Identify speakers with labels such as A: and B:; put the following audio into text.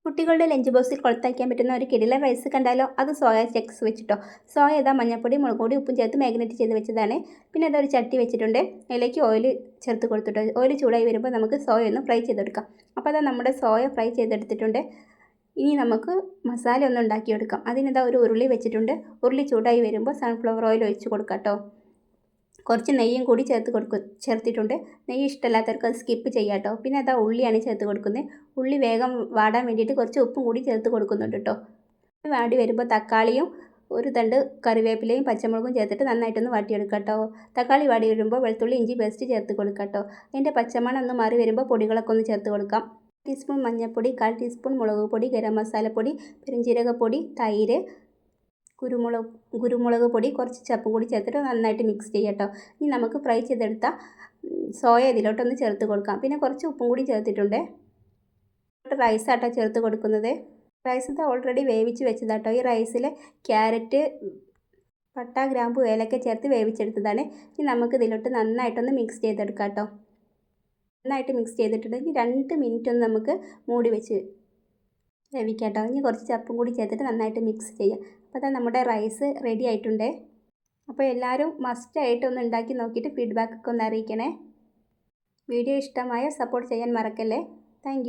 A: കുട്ടികളുടെ ലഞ്ച് ബോക്സിൽ കൊളുത്താക്കാൻ പറ്റുന്ന ഒരു കിടിലൻ റൈസ് കണ്ടാലോ? അത് സോയ ചങ്ക്സ് വെച്ചിട്ടോ. സോയ ഇതാ മഞ്ഞൾപ്പൊടി, മുളക് പൊടി, ഉപ്പും ചേർത്ത് മാഗ്നേറ്റ് ചെയ്ത് വെച്ചതാണ്. പിന്നെ അതൊരു ചട്ടി വെച്ചിട്ടുണ്ട്. അതിലേക്ക് ഓയിൽ ചേർത്ത് കൊടുത്തിട്ടോ. ഓയിൽ ചൂടായി വരുമ്പോൾ നമുക്ക് സോയ ഒന്ന് ഫ്രൈ ചെയ്തെടുക്കാം. അപ്പോൾ അതാ നമ്മുടെ സോയ ഫ്രൈ ചെയ്തെടുത്തിട്ടുണ്ട്. ഇനി നമുക്ക് മസാല ഒന്ന് ഉണ്ടാക്കിയെടുക്കാം. അതിനിതാ ഒരു ഉരുളി വെച്ചിട്ടുണ്ട്. ഉരുളി ചൂടായി വരുമ്പോൾ സൺഫ്ലവർ ഓയിൽ ഒഴിച്ച് കൊടുക്കാം കേട്ടോ. കുറച്ച് നെയ്യും കൂടി ചേർത്തിട്ടുണ്ട്. നെയ്യ് ഇഷ്ടമല്ലാത്തവർക്ക് അത് സ്കിപ്പ് ചെയ്യാം കേട്ടോ. പിന്നെ അതാ ഉള്ളിയാണ് ചേർത്ത് കൊടുക്കുന്നത്. ഉള്ളി വേഗം വാടാൻ വേണ്ടിയിട്ട് കുറച്ച് ഉപ്പും കൂടി ചേർത്ത് കൊടുക്കുന്നുണ്ട് കേട്ടോ. വാടി വരുമ്പോൾ തക്കാളിയും ഒരു തണ്ട് കറിവേപ്പിലയും പച്ചമുളകും ചേർത്തിട്ട് നന്നായിട്ടൊന്ന് വാട്ടിയെടുക്കാം കേട്ടോ. തക്കാളി വാടി വരുമ്പോൾ വെളുത്തുള്ളി ഇഞ്ചി പേസ്റ്റ് ചേർത്ത് കൊടുക്കാം കേട്ടോ. അതിൻ്റെ പച്ചമണം ഒന്ന് മാറി വരുമ്പോൾ പൊടികളൊക്കെ ഒന്ന് ചേർത്ത് കൊടുക്കാം. ടീസ്പൂൺ മഞ്ഞൾപ്പൊടി, 1/4 ടീസ്പൂൺ മുളക് പൊടി, ഗരം മസാലപ്പൊടി, പെരുംജീരകപ്പൊടി, തൈര്, കുരുമുളക് പൊടി, കുറച്ച് ചപ്പും കൂടി ചേർത്തിട്ട് നന്നായിട്ട് മിക്സ് ചെയ്യാം കേട്ടോ. ഇനി നമുക്ക് ഫ്രൈ ചെയ്തെടുത്ത സോയ ഇതിലോട്ടൊന്ന് ചേർത്ത് കൊടുക്കാം. പിന്നെ കുറച്ച് ഉപ്പും കൂടി ചേർത്തിട്ടുണ്ട്. റൈസ് ആട്ടോ ചേർത്ത് കൊടുക്കുന്നത്. റൈസ് ഇത് ഓൾറെഡി വേവിച്ച് വെച്ചതാട്ടോ. ഈ റൈസിൽ ക്യാരറ്റ്, പട്ട, ഗ്രാമ്പു, ഏലക്ക ചേർത്ത് വേവിച്ചെടുത്തതാണ്. ഇനി നമുക്ക് ഇതിലോട്ട് നന്നായിട്ടൊന്ന് മിക്സ് ചെയ്തെടുക്കാം കേട്ടോ. നന്നായിട്ട് മിക്സ് ചെയ്തിട്ടുണ്ടെങ്കിൽ 2 മിനിറ്റ് ഒന്ന് നമുക്ക് മൂടി വെച്ച് വേവിക്കാം കേട്ടോ. ഇനി കുറച്ച് ചപ്പും കൂടി ചേർത്തിട്ട് നന്നായിട്ട് മിക്സ് ചെയ്യാം. അപ്പോൾ അതാ നമ്മുടെ റൈസ് റെഡി ആയിട്ടുണ്ട്. അപ്പോൾ എല്ലാവരും മസ്റ്റായിട്ട് ഒന്ന് ഉണ്ടാക്കി നോക്കിയിട്ട് ഫീഡ്ബാക്കൊക്കെ ഒന്ന് അറിയിക്കണേ. വീഡിയോ ഇഷ്ടമായ സപ്പോർട്ട് ചെയ്യാൻ മറക്കല്ലേ. താങ്ക്